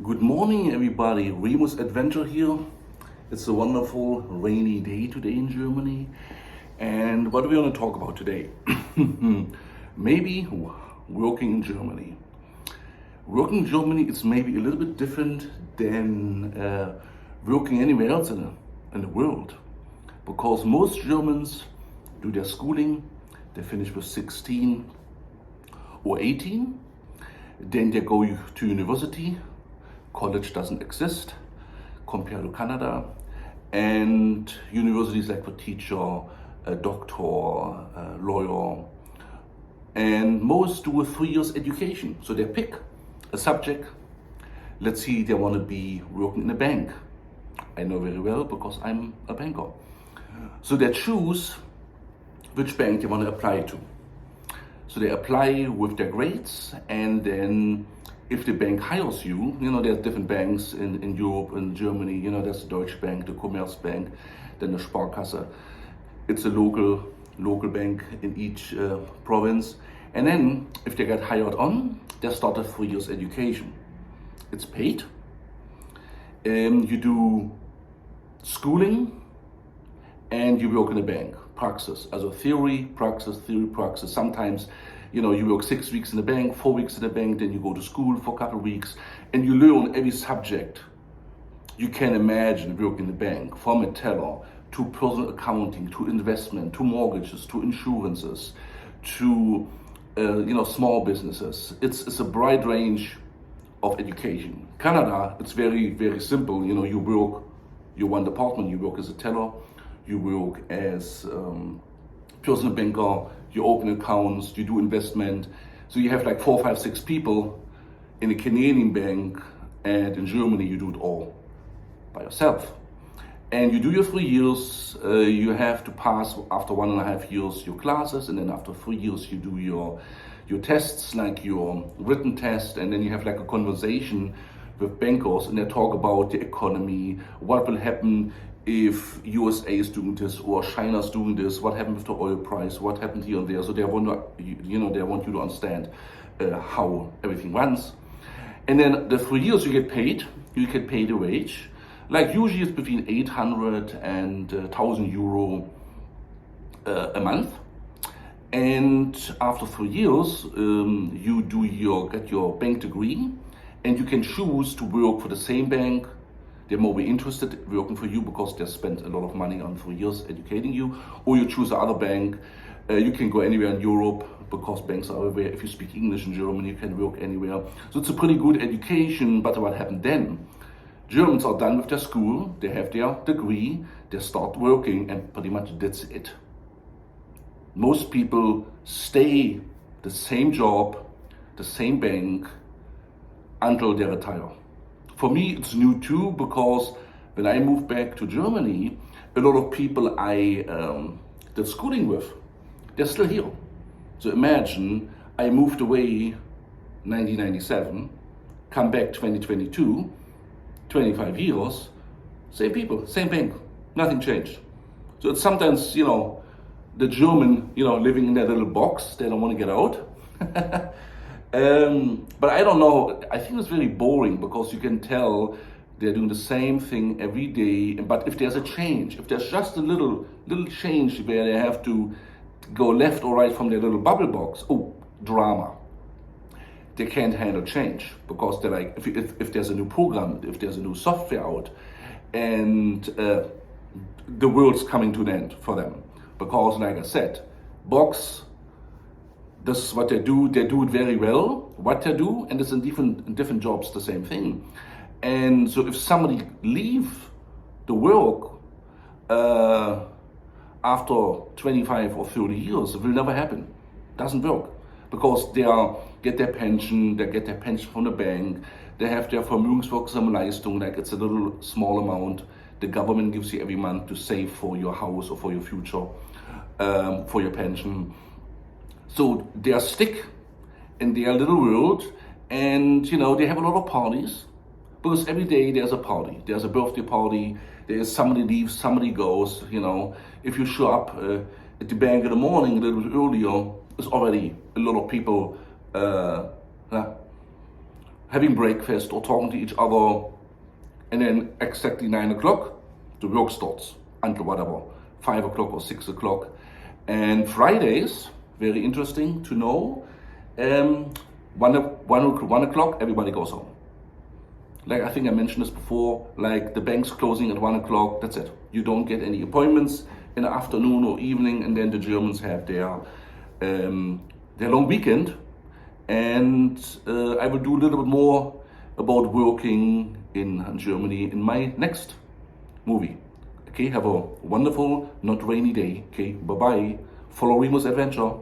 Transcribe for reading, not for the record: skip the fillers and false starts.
Good morning, everybody. Remo's adventure here. It's a wonderful rainy day today in Germany. And what do we want to talk about today? Maybe working in Germany. Working in Germany is maybe a little bit different than working anywhere else in the world. Because most Germans do their schooling, they finish with 16 or 18, then they go to university. College doesn't exist compared to Canada, and universities like for teacher, a doctor, a lawyer, and most do a 3 years education. So they pick a subject. Let's see, they want to be working in a bank. I know very well because I'm a banker. So they choose which bank they want to apply to. So they apply with their grades, and then if the bank hires you, there's different banks in Europe and Germany, there's the Deutsche Bank, the Commerzbank, then the Sparkasse. It's a local bank in each province. And then if they get hired on, they start a 3 years education. It's paid. You do schooling and you work in a bank. Praxis, also theory, praxis, theory, praxis. Sometimes, you work 6 weeks in the bank, 4 weeks in the bank, then you go to school for a couple of weeks, and you learn every subject you can imagine working in the bank, from a teller to personal accounting, to investment, to mortgages, to insurances, to small businesses. It's a broad range of education. Canada, it's very, very simple. You work, you're one department, you work as a teller, you work as personal banker, you open accounts, you do investment. So you have like 4, 5, 6 people in a Canadian bank, and in Germany you do it all by yourself. And you do your 3 years, you have to pass after 1.5 years your classes, and then after 3 years you do your tests, like your written test, and then you have like a conversation with bankers, and they talk about the economy, what will happen if USA is doing this or China is doing this, what happened with the oil price, what happened here and there. So they want you to understand how everything runs. And then the 3 years you get paid a wage. Like usually it's between 800 and 1,000 euro a month. And after 3 years, you get your bank degree, and you can choose to work for the same bank. They're more interested in working for you because they spent a lot of money on 3 years educating you, or you choose another bank. You can go anywhere in Europe because banks are everywhere. If you speak English in Germany, you can work anywhere. So it's a pretty good education. But what happened then? Germans are done with their school, they have their degree, they start working, and pretty much that's it. Most people stay the same job, the same bank, until they retire. For me, it's new too, because when I moved back to Germany, a lot of people I did schooling with, they're still here. So imagine I moved away 1997, come back 2022, 25 years, same people, same bank, nothing changed. So it's sometimes, the German, living in that little box, they don't want to get out. But I don't know, I think it's very boring because you can tell they're doing the same thing every day. But if there's a change, if there's just a little change where they have to go left or right from their little bubble box, drama. They can't handle change because they're like, if there's a new program, if there's a new software out, and the world's coming to an end for them. Because like I said, box, this is what they do it very well, what they do, and it's in different jobs the same thing. And so if somebody leave the work after 25 or 30 years, it will never happen. Doesn't work. Because they get their pension from the bank, they have their Vermögenswirksame Leistung, like it's a little small amount the government gives you every month to save for your house or for your future, for your pension. So they are stuck in their little world, and they have a lot of parties, because every day there's a party. There's a birthday party, there's somebody leaves, somebody goes. If you show up at the bank in the morning a little bit earlier, there's already a lot of people having breakfast or talking to each other, and then exactly 9 o'clock, the work starts until whatever, 5 o'clock or 6 o'clock. And Fridays, very interesting to know, 1 o'clock, everybody goes home. Like I think I mentioned this before, like the bank's closing at 1 o'clock, that's it. You don't get any appointments in the afternoon or evening, and then the Germans have their long weekend. And I will do a little bit more about working in Germany in my next movie. Okay, have a wonderful, not rainy day. Okay, bye-bye. Follow Remo's adventure.